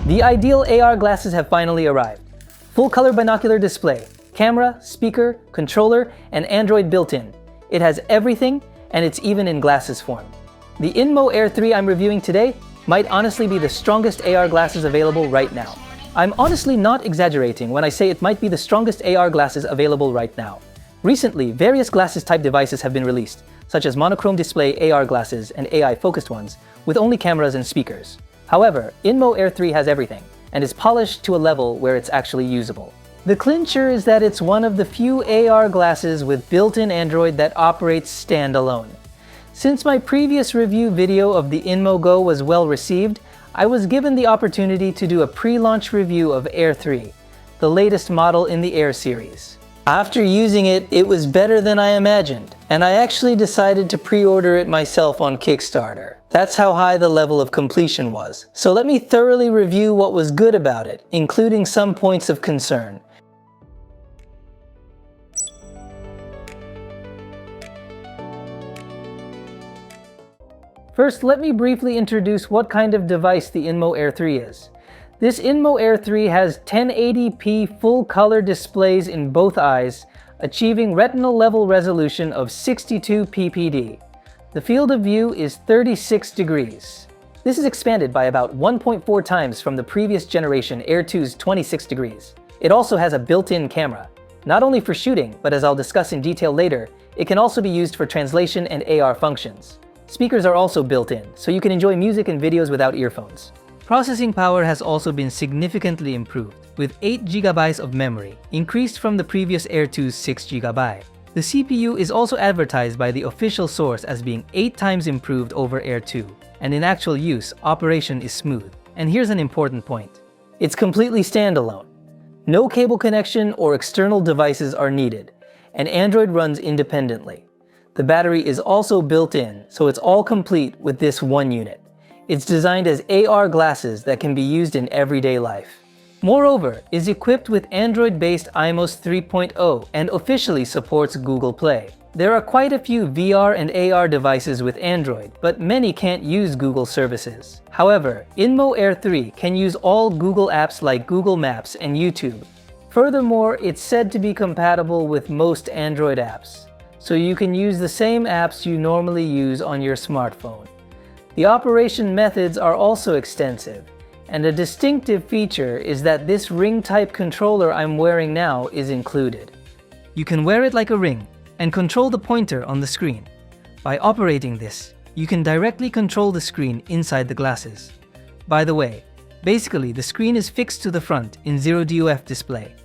The ideal AR glasses have finally arrived. Full-color binocular display, camera, speaker, controller, and Android built-in. It has everything, and it's even in glasses form. The INMO Air 3 I'm reviewing today might honestly be the strongest AR glasses available right now. I'm honestly not exaggerating when I say it might be the strongest AR glasses available right now. Recently, various glasses-type devices have been released, such as monochrome display AR glasses and AI-focused ones, with only cameras and speakers. However, INMO Air 3 has everything, and is polished to a level where it's actually usable. The clincher is that it's one of the few AR glasses with built-in Android that operates standalone. Since my previous review video of the INMO Go was well received, I was given the opportunity to do a pre-launch review of Air 3, the latest model in the Air series. After using it, it was better than I imagined, and I actually decided to pre-order it myself on Kickstarter. That's how high the level of completion was. So let me thoroughly review what was good about it, including some points of concern. First, let me briefly introduce what kind of device the INMO Air 3 is. This INMO Air 3 has 1080p full-color displays in both eyes, achieving retinal level resolution of 62 ppd. The field of view is 36 degrees. This is expanded by about 1.4 times from the previous generation Air 2's 26 degrees. It also has a built-in camera, not only for shooting, but as I'll discuss in detail later, it can also be used for translation and AR functions. Speakers are also built in, so you can enjoy music and videos without earphones. Processing power has also been significantly improved, with 8 GB of memory, increased from the previous Air 2's 6 GB. The CPU is also advertised by the official source as being 8 times improved over Air 2, and in actual use, operation is smooth. And here's an important point. It's completely standalone. No cable connection or external devices are needed, and Android runs independently. The battery is also built in, so it's all complete with this one unit. It's designed as AR glasses that can be used in everyday life. Moreover, is equipped with Android-based INMO 3.0 and officially supports Google Play. There are quite a few VR and AR devices with Android, but many can't use Google services. However, INMO Air 3 can use all Google apps like Google Maps and YouTube. Furthermore, it's said to be compatible with most Android apps, so you can use the same apps you normally use on your smartphone. The operation methods are also extensive, and a distinctive feature is that this ring-type controller I'm wearing now is included. You can wear it like a ring and control the pointer on the screen. By operating this, you can directly control the screen inside the glasses. By the way, basically the screen is fixed to the front in 0DOF display,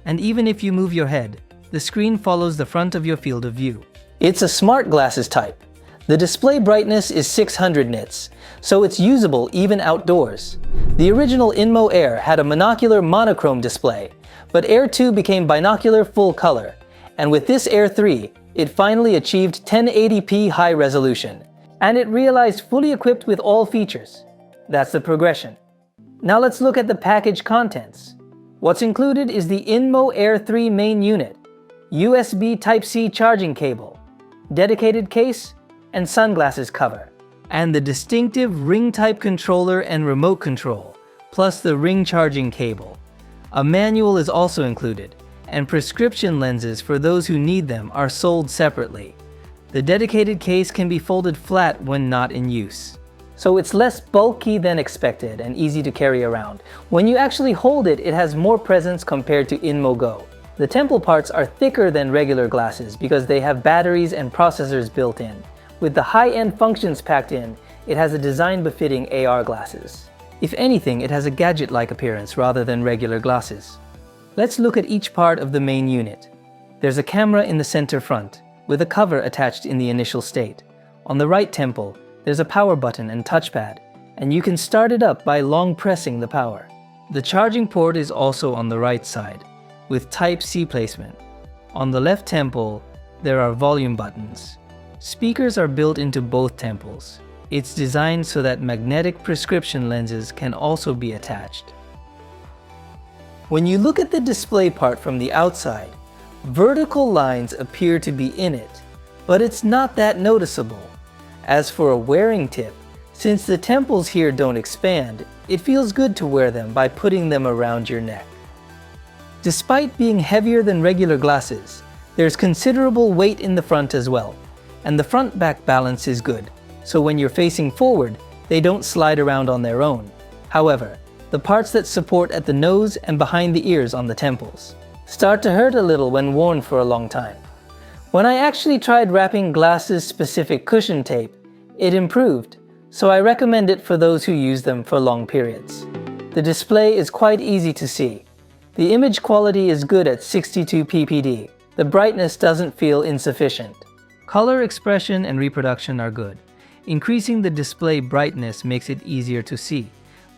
and even if you move your head, the screen follows the front of your field of view. It's a smart glasses type. The display brightness is 600 nits, so it's usable even outdoors. The original INMO Air had a monocular monochrome display, but Air 2 became binocular full color, and with this Air 3, it finally achieved 1080p high resolution, and it realized fully equipped with all features. That's the progression. Now let's look at the package contents. What's included is the INMO Air 3 main unit, USB Type-C charging cable, dedicated case, and sunglasses cover, and the distinctive ring-type controller and remote control, plus the ring charging cable. A manual is also included, and prescription lenses for those who need them are sold separately. The dedicated case can be folded flat when not in use, so it's less bulky than expected and easy to carry around. When you actually hold it, it has more presence compared to INMO Go. The temple parts are thicker than regular glasses because they have batteries and processors built in. With the high-end functions packed in, it has a design befitting AR glasses. If anything, it has a gadget-like appearance rather than regular glasses. Let's look at each part of the main unit. There's a camera in the center front, with a cover attached in the initial state. On the right temple, there's a power button and touchpad, and you can start it up by long pressing the power. The charging port is also on the right side, with Type-C placement. On the left temple, there are volume buttons. Speakers are built into both temples. It's designed so that magnetic prescription lenses can also be attached. When you look at the display part from the outside, vertical lines appear to be in it, but it's not that noticeable. As for a wearing tip, since the temples here don't expand, it feels good to wear them by putting them around your neck. Despite being heavier than regular glasses, there's considerable weight in the front as well, and the front-back balance is good, so when you're facing forward, they don't slide around on their own. However, the parts that support at the nose and behind the ears on the temples start to hurt a little when worn for a long time. When I actually tried wrapping glasses-specific cushion tape, it improved, so I recommend it for those who use them for long periods. The display is quite easy to see. The image quality is good at 62 ppd. The brightness doesn't feel insufficient. Color expression and reproduction are good. Increasing the display brightness makes it easier to see,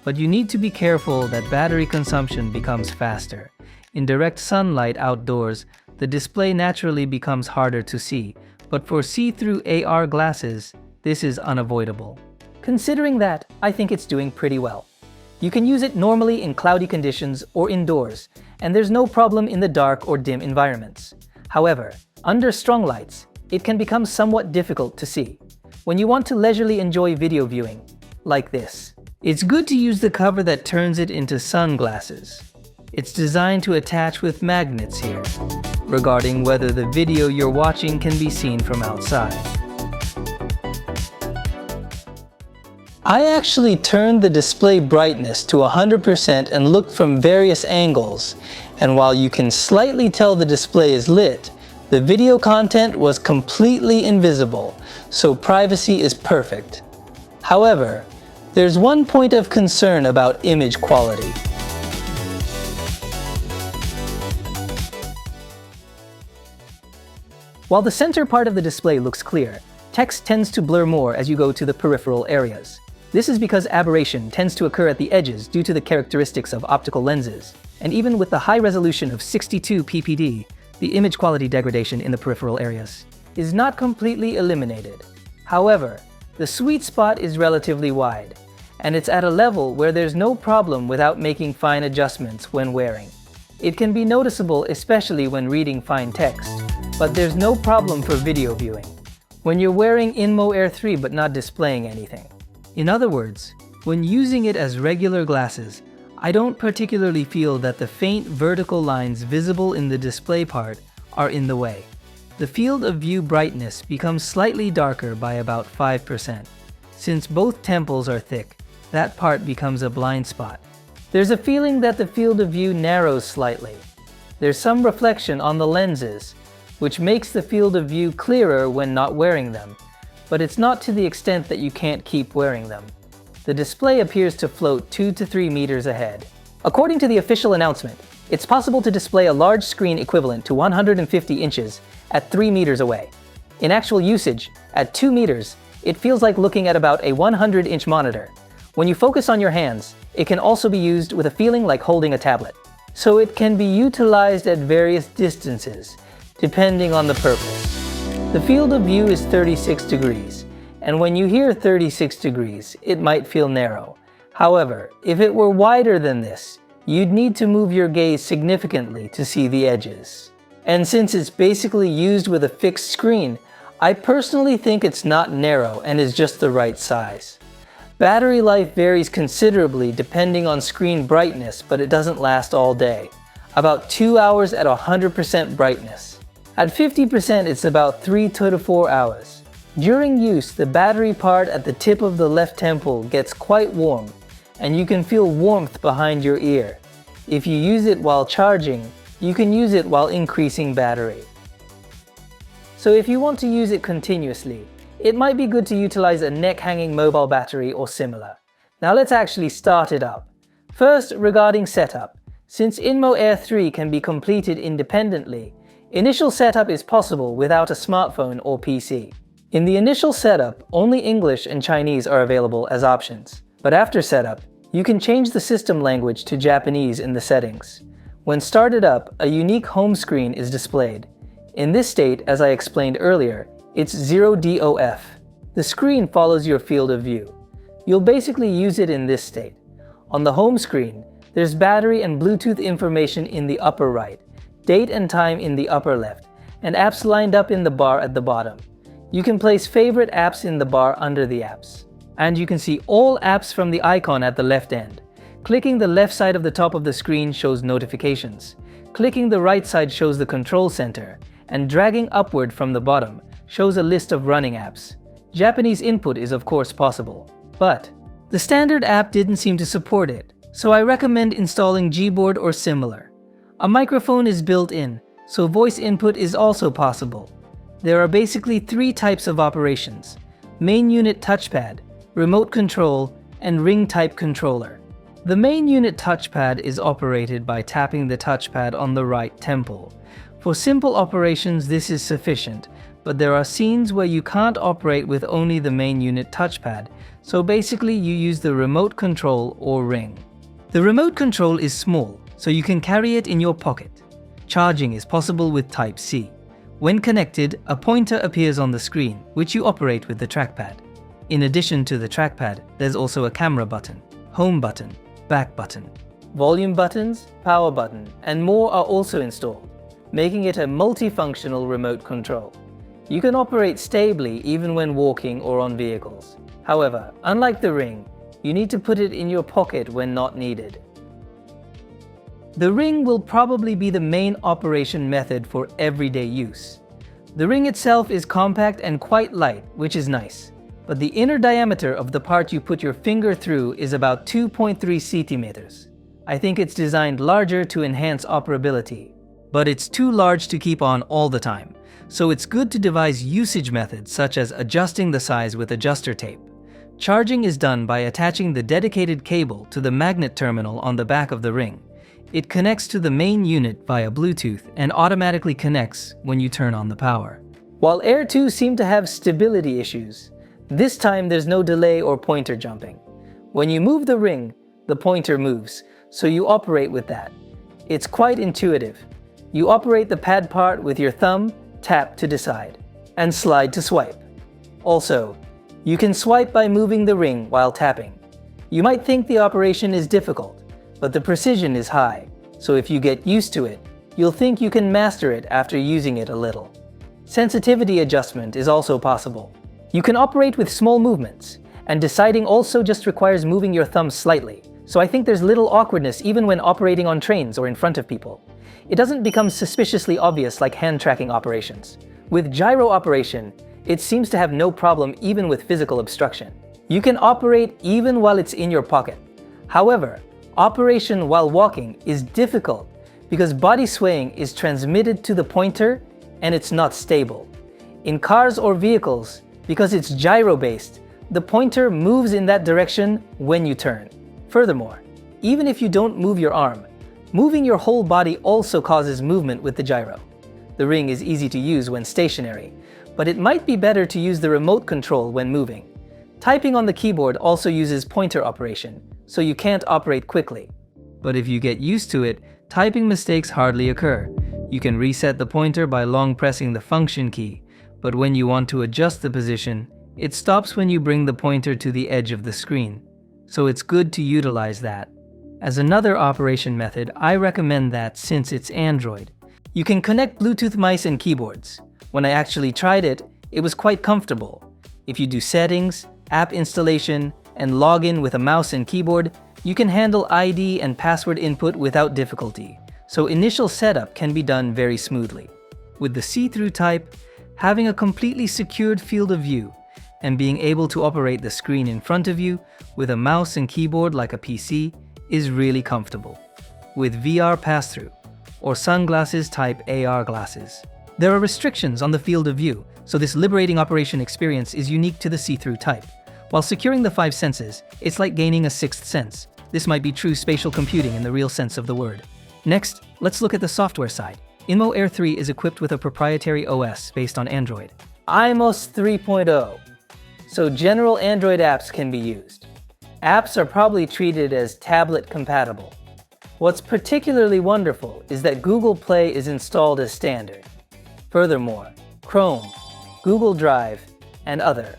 but you need to be careful that battery consumption becomes faster. In direct sunlight outdoors, the display naturally becomes harder to see, but for see-through AR glasses, this is unavoidable. Considering that, I think it's doing pretty well. You can use it normally in cloudy conditions or indoors, and there's no problem in the dark or dim environments. However, under strong lights, it can become somewhat difficult to see. When you want to leisurely enjoy video viewing, like this, it's good to use the cover that turns it into sunglasses. It's designed to attach with magnets here, regarding whether the video you're watching can be seen from outside. I actually turned the display brightness to 100% and looked from various angles, and while you can slightly tell the display is lit, the video content was completely invisible, so privacy is perfect. However, there's one point of concern about image quality. While the center part of the display looks clear, text tends to blur more as you go to the peripheral areas. This is because aberration tends to occur at the edges due to the characteristics of optical lenses, and even with the high resolution of 62 ppd, the image quality degradation in the peripheral areas is not completely eliminated. However, the sweet spot is relatively wide, and it's at a level where there's no problem without making fine adjustments when wearing. It can be noticeable especially when reading fine text, but there's no problem for video viewing when you're wearing INMO Air3 but not displaying anything. In other words, when using it as regular glasses, I don't particularly feel that the faint vertical lines visible in the display part are in the way. The field of view brightness becomes slightly darker by about 5%. Since both temples are thick, that part becomes a blind spot. There's a feeling that the field of view narrows slightly. There's some reflection on the lenses, which makes the field of view clearer when not wearing them, but it's not to the extent that you can't keep wearing them. The display appears to float 2 to 3 meters ahead. According to the official announcement, it's possible to display a large screen equivalent to 150 inches at 3 meters away. In actual usage, at 2 meters, it feels like looking at about a 100-inch monitor. When you focus on your hands, it can also be used with a feeling like holding a tablet. So it can be utilized at various distances, depending on the purpose. The field of view is 36 degrees, and when you hear 36 degrees, it might feel narrow. However, if it were wider than this, you'd need to move your gaze significantly to see the edges. And since it's basically used with a fixed screen, I personally think it's not narrow and is just the right size. Battery life varies considerably depending on screen brightness, but it doesn't last all day. About 2 hours at 100% brightness. At 50%, it's about 3 to 4 hours. During use, the battery part at the tip of the left temple gets quite warm, and you can feel warmth behind your ear. If you use it while charging, you can use it while increasing battery. So if you want to use it continuously, it might be good to utilize a neck-hanging mobile battery or similar. Now let's actually start it up. First, regarding setup. Since INMO Air3 can be completed independently, initial setup is possible without a smartphone or PC. In the initial setup, only English and Chinese are available as options. But after setup, you can change the system language to Japanese in the settings. When started up, a unique home screen is displayed. In this state, as I explained earlier, it's 0DOF. The screen follows your field of view. You'll basically use it in this state. On the home screen, there's battery and Bluetooth information in the upper right, date and time in the upper left, and apps lined up in the bar at the bottom. You can place favorite apps in the bar under the apps. And you can see all apps from the icon at the left end. Clicking the left side of the top of the screen shows notifications. Clicking the right side shows the control center, and dragging upward from the bottom shows a list of running apps. Japanese input is of course possible, but the standard app didn't seem to support it, so I recommend installing Gboard or similar. A microphone is built in, so voice input is also possible. There are basically 3 types of operations: main unit touchpad, remote control, and ring type controller. The main unit touchpad is operated by tapping the touchpad on the right temple. For simple operations, this is sufficient, but there are scenes where you can't operate with only the main unit touchpad, so basically you use the remote control or ring. The remote control is small, so you can carry it in your pocket. Charging is possible with Type-C. When connected, a pointer appears on the screen, which you operate with the trackpad. In addition to the trackpad, there's also a camera button, home button, back button. Volume buttons, power button, and more are also installed, making it a multifunctional remote control. You can operate stably even when walking or on vehicles. However, unlike the ring, you need to put it in your pocket when not needed. The ring will probably be the main operation method for everyday use. The ring itself is compact and quite light, which is nice, but the inner diameter of the part you put your finger through is about 2.3 centimeters. I think it's designed larger to enhance operability, but it's too large to keep on all the time, so it's good to devise usage methods such as adjusting the size with adjuster tape. Charging is done by attaching the dedicated cable to the magnet terminal on the back of the ring. It connects to the main unit via Bluetooth and automatically connects when you turn on the power. While Air 2 seemed to have stability issues, this time there's no delay or pointer jumping. When you move the ring, the pointer moves, so you operate with that. It's quite intuitive. You operate the pad part with your thumb, tap to decide, and slide to swipe. Also, you can swipe by moving the ring while tapping. You might think the operation is difficult, but the precision is high, so if you get used to it, you'll think you can master it after using it a little. Sensitivity adjustment is also possible. You can operate with small movements, and deciding also just requires moving your thumb slightly, so I think there's little awkwardness even when operating on trains or in front of people. It doesn't become suspiciously obvious like hand tracking operations. With gyro operation, it seems to have no problem even with physical obstruction. You can operate even while it's in your pocket. However, operation while walking is difficult because body swaying is transmitted to the pointer and it's not stable. In cars or vehicles, because it's gyro-based, the pointer moves in that direction when you turn. Furthermore, even if you don't move your arm, moving your whole body also causes movement with the gyro. The ring is easy to use when stationary, but it might be better to use the remote control when moving. Typing on the keyboard also uses pointer operation, so you can't operate quickly. But if you get used to it, typing mistakes hardly occur. You can reset the pointer by long pressing the function key, but when you want to adjust the position, it stops when you bring the pointer to the edge of the screen. So it's good to utilize that. As another operation method, I recommend that since it's Android, you can connect Bluetooth mice and keyboards. When I actually tried it, it was quite comfortable. If you do settings, app installation, and log in with a mouse and keyboard, you can handle ID and password input without difficulty, so initial setup can be done very smoothly. With the see-through type, having a completely secured field of view and being able to operate the screen in front of you with a mouse and keyboard like a PC is really comfortable. With VR pass-through, or sunglasses type AR glasses, there are restrictions on the field of view, so this liberating operation experience is unique to the see-through type. While securing the 5 senses, it's like gaining a 6th sense. This might be true spatial computing in the real sense of the word. Next, let's look at the software side. INMO Air 3 is equipped with a proprietary OS based on Android, IMOS 3.0, so general Android apps can be used. Apps are probably treated as tablet compatible. What's particularly wonderful is that Google Play is installed as standard. Furthermore, Chrome, Google Drive, and other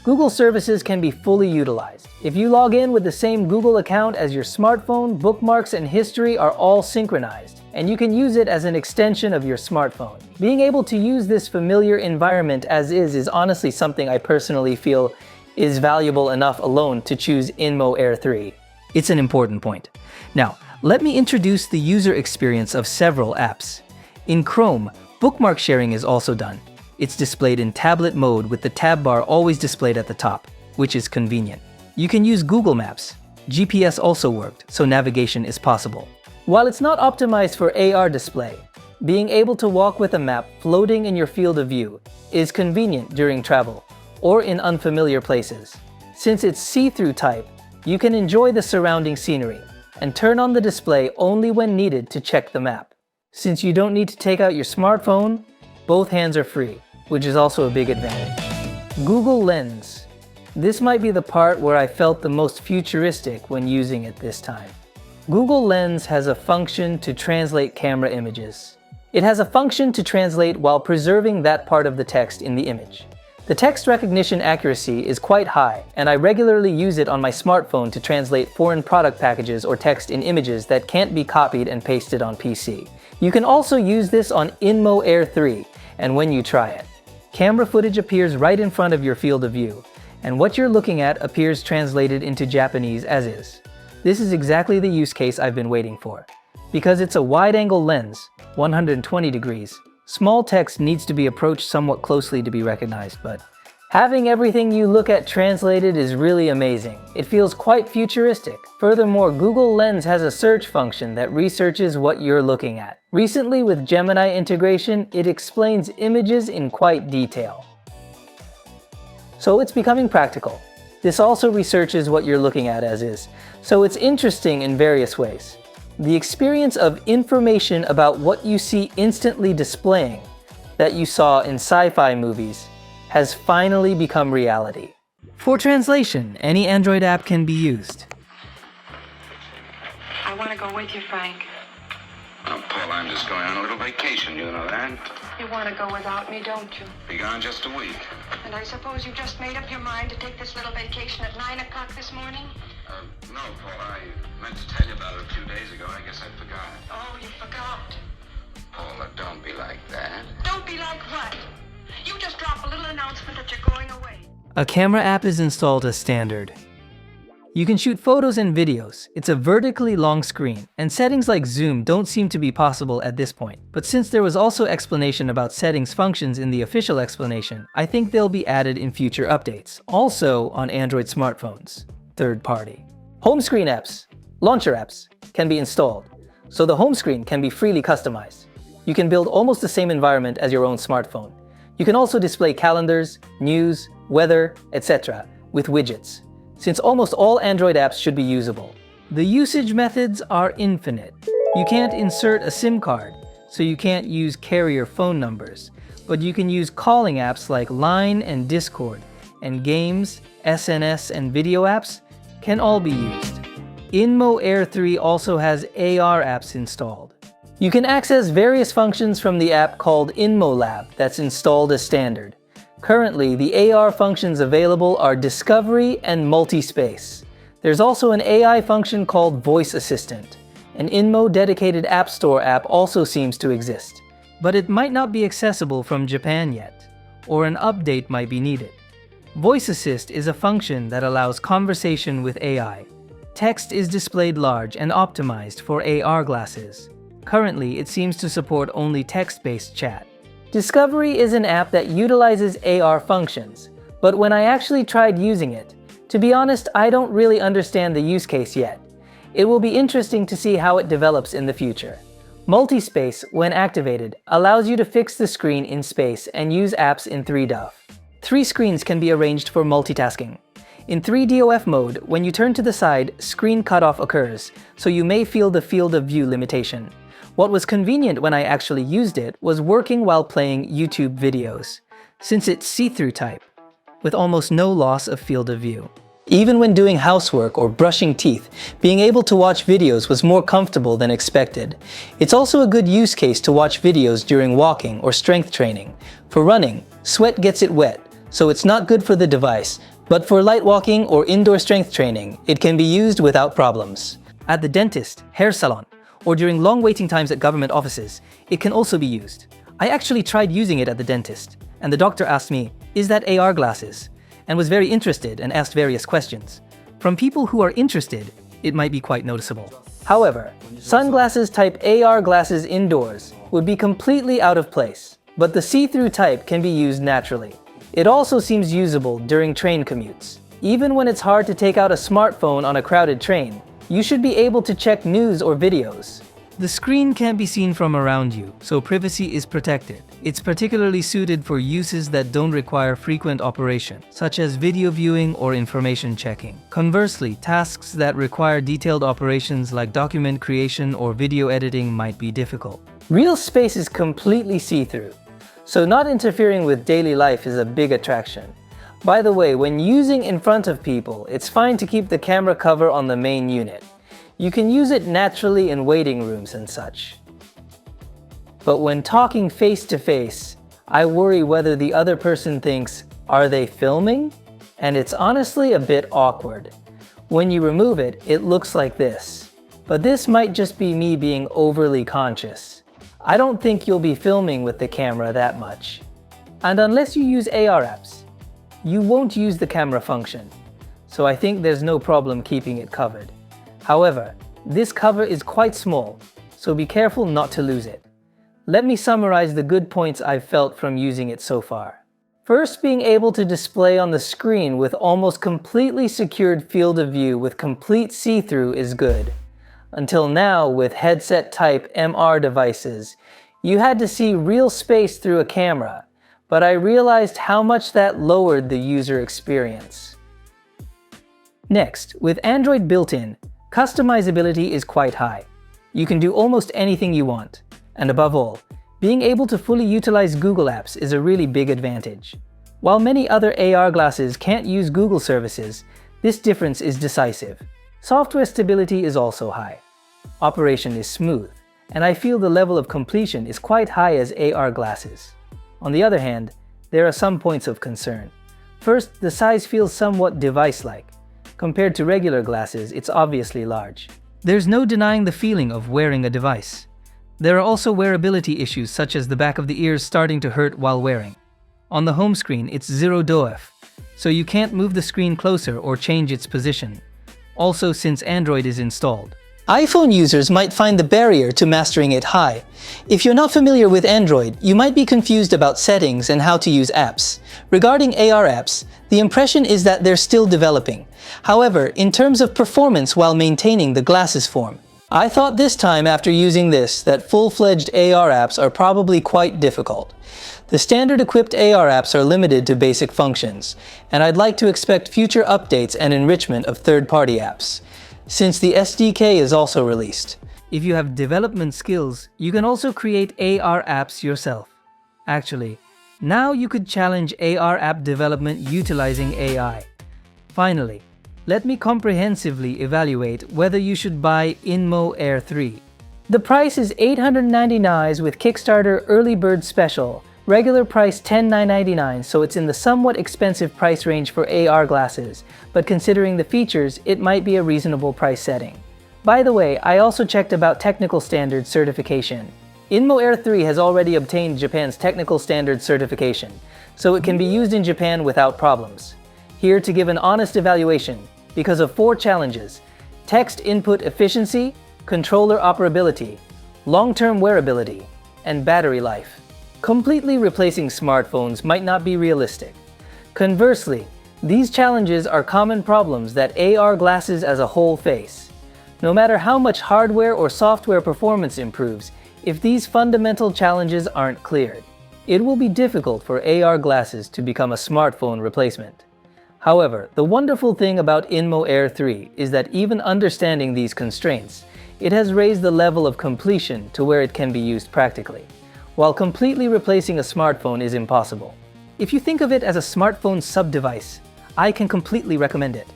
Google services can be fully utilized. If you log in with the same Google account as your smartphone, bookmarks and history are all synchronized, and you can use it as an extension of your smartphone. Being able to use this familiar environment as is honestly something I personally feel is valuable enough alone to choose INMO Air 3. It's an important point. Now, let me introduce the user experience of several apps. In Chrome, bookmark sharing is also done. It's displayed in tablet mode with the tab bar always displayed at the top, which is convenient. You can use Google Maps. GPS also worked, so navigation is possible. While it's not optimized for AR display, being able to walk with a map floating in your field of view is convenient during travel or in unfamiliar places. Since it's see-through type, you can enjoy the surrounding scenery and turn on the display only when needed to check the map. Since you don't need to take out your smartphone, both hands are free, which is also a big advantage. Google Lens. This might be the part where I felt the most futuristic when using it this time. Google Lens has a function to translate camera images. It has a function to translate while preserving that part of the text in the image. The text recognition accuracy is quite high, and I regularly use it on my smartphone to translate foreign product packages or text in images that can't be copied and pasted on PC. You can also use this on INMO Air3, and when you try it, camera footage appears right in front of your field of view, and what you're looking at appears translated into Japanese as is. This is exactly the use case I've been waiting for. Because it's a wide-angle lens, 120 degrees, small text needs to be approached somewhat closely to be recognized, but having everything you look at translated is really amazing. It feels quite futuristic. Furthermore, Google Lens has a search function that researches what you're looking at. Recently, with Gemini integration, it explains images in quite detail. So it's becoming practical. This also researches what you're looking at as is, so it's interesting in various ways. The experience of information about what you see instantly displaying that you saw in sci-fi movies has finally become reality. For translation, any Android app can be used. I want to go with you, Frank. Oh, Paul, I'm just going on a little vacation, you know that? You want to go without me, don't you? Be gone just a week. And I suppose you just made up your mind to take this little vacation at 9 o'clock this morning? No, Paul, I meant to tell you about it a few days ago. I guess I forgot. Oh, you forgot. Paula, don't be like that. Don't be like what? You just drop a little announcement that you're going away. A camera app is installed as standard. You can shoot photos and videos. It's a vertically long screen, and settings like zoom don't seem to be possible at this point. But since there was also explanation about settings functions in the official explanation, I think they'll be added in future updates, also on Android smartphones. Third party. Home screen apps, launcher apps, can be installed, so the home screen can be freely customized. You can build almost the same environment as your own smartphone. You can also display calendars, news, weather, etc. with widgets, since almost all Android apps should be usable. The usage methods are infinite. You can't insert a SIM card, so you can't use carrier phone numbers, but you can use calling apps like Line and Discord, and games, SNS, and video apps can all be used. INMO Air3 also has AR apps installed. You can access various functions from the app called INMO Lab that's installed as standard. Currently, the AR functions available are Discovery and Multi-Space. There's also an AI function called Voice Assistant. An INMO dedicated App Store app also seems to exist, but it might not be accessible from Japan yet, or an update might be needed. Voice Assist is a function that allows conversation with AI. Text is displayed large and optimized for AR glasses. Currently, it seems to support only text-based chat. Discovery is an app that utilizes AR functions, but when I actually tried using it, to be honest, I don't really understand the use case yet. It will be interesting to see how it develops in the future. Multi-Space, when activated, allows you to fix the screen in space and use apps in 3DOF. 3 screens can be arranged for multitasking. In 3DOF mode, when you turn to the side, screen cutoff occurs, so you may feel the field of view limitation. What was convenient when I actually used it was working while playing YouTube videos, since it's see-through type, with almost no loss of field of view. Even when doing housework or brushing teeth, being able to watch videos was more comfortable than expected. It's also a good use case to watch videos during walking or strength training. For running, sweat gets it wet, so it's not good for the device, but for light walking or indoor strength training, it can be used without problems. At the dentist, hair salon, or during long waiting times at government offices, it can also be used. I actually tried using it at the dentist, and the doctor asked me, "Is that AR glasses?" and was very interested and asked various questions. From people who are interested, it might be quite noticeable. However, sunglasses type AR glasses indoors would be completely out of place, but the see-through type can be used naturally. It also seems usable during train commutes. Even when it's hard to take out a smartphone on a crowded train, you should be able to check news or videos. The screen can't be seen from around you, so privacy is protected. It's particularly suited for uses that don't require frequent operation, such as video viewing or information checking. Conversely, tasks that require detailed operations like document creation or video editing might be difficult. Real space is completely see-through, so not interfering with daily life is a big attraction. By the way, when using in front of people, it's fine to keep the camera cover on the main unit. You can use it naturally in waiting rooms and such. But when talking face-to-face, I worry whether the other person thinks, are they filming? And it's honestly a bit awkward. When you remove it, it looks like this. But this might just be me being overly conscious. I don't think you'll be filming with the camera that much. And unless you use AR apps, you won't use the camera function. So I think there's no problem keeping it covered. However, this cover is quite small, so be careful not to lose it. Let me summarize the good points I've felt from using it so far. First, being able to display on the screen with almost completely secured field of view with complete see-through is good. Until now, with headset-type MR devices, you had to see real space through a camera, but I realized how much that lowered the user experience. Next, with Android built-in, customizability is quite high. You can do almost anything you want. And above all, being able to fully utilize Google Apps is a really big advantage. While many other AR glasses can't use Google services, this difference is decisive. Software stability is also high. Operation is smooth, and I feel the level of completion is quite high as AR glasses. On the other hand, there are some points of concern. First, the size feels somewhat device-like. Compared to regular glasses, it's obviously large. There's no denying the feeling of wearing a device. There are also wearability issues such as the back of the ears starting to hurt while wearing. On the home screen, it's 0 dOF, so you can't move the screen closer or change its position. Also, since Android is installed, iPhone users might find the barrier to mastering it high. If you're not familiar with Android, you might be confused about settings and how to use apps. Regarding AR apps, the impression is that they're still developing. However, in terms of performance while maintaining the glasses form, I thought this time after using this that full-fledged AR apps are probably quite difficult. The standard equipped AR apps are limited to basic functions, and I'd like to expect future updates and enrichment of third-party apps, since the SDK is also released. If you have development skills, you can also create AR apps yourself. Actually, now you could challenge AR app development utilizing AI. Finally, let me comprehensively evaluate whether you should buy INMO Air 3. The price is $899 with Kickstarter Early Bird Special, regular price $10,999, so it's in the somewhat expensive price range for AR glasses, but considering the features, it might be a reasonable price setting. By the way, I also checked about technical standard certification. INMO Air 3 has already obtained Japan's technical standard certification, so it can be used in Japan without problems. Here to give an honest evaluation, because of 4 challenges: text input efficiency, controller operability, long-term wearability, and battery life. Completely replacing smartphones might not be realistic. Conversely, these challenges are common problems that AR glasses as a whole face. No matter how much hardware or software performance improves, if these fundamental challenges aren't cleared, it will be difficult for AR glasses to become a smartphone replacement. However, the wonderful thing about INMO Air 3 is that even understanding these constraints, it has raised the level of completion to where it can be used practically. While completely replacing a smartphone is impossible. If you think of it as a smartphone sub-device, I can completely recommend it,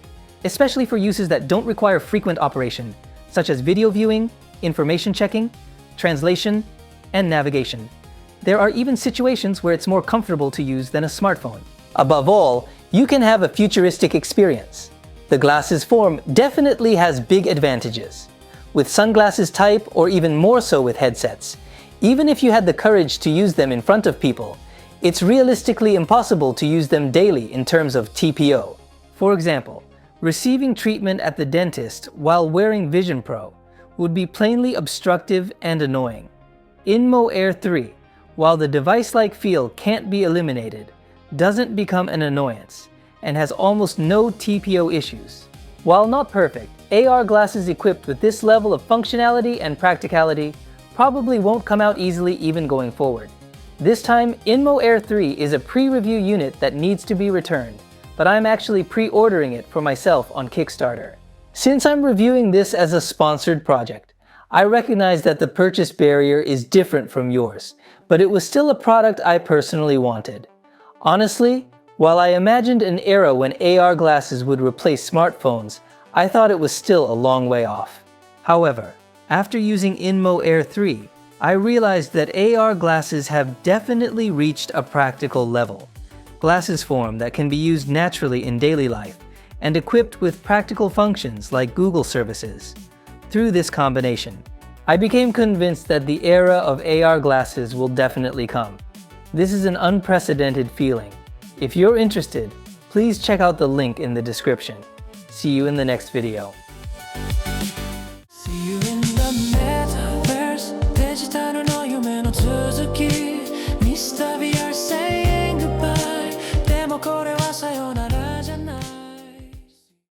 especially for uses that don't require frequent operation, such as video viewing, information checking, translation, and navigation. There are even situations where it's more comfortable to use than a smartphone. Above all, you can have a futuristic experience. The glasses form definitely has big advantages. With sunglasses type, or even more so with headsets, even if you had the courage to use them in front of people, it's realistically impossible to use them daily in terms of TPO. For example, Receiving treatment at the dentist while wearing Vision Pro would be plainly obstructive and annoying. INMO Air 3, while the device-like feel can't be eliminated, doesn't become an annoyance, and has almost no TPO issues. While not perfect, AR glasses equipped with this level of functionality and practicality probably won't come out easily even going forward. This time, INMO Air 3 is a pre-review unit that needs to be returned, but I'm actually pre-ordering it for myself on Kickstarter. Since I'm reviewing this as a sponsored project, I recognize that the purchase barrier is different from yours, but it was still a product I personally wanted. Honestly, while I imagined an era when AR glasses would replace smartphones, I thought it was still a long way off. However, after using INMO Air 3, I realized that AR glasses have definitely reached a practical level. Glasses form that can be used naturally in daily life and equipped with practical functions like Google services. Through this combination, I became convinced that the era of AR glasses will definitely come. This is an unprecedented feeling. If you're interested, please check out the link in the description. See you in the next video.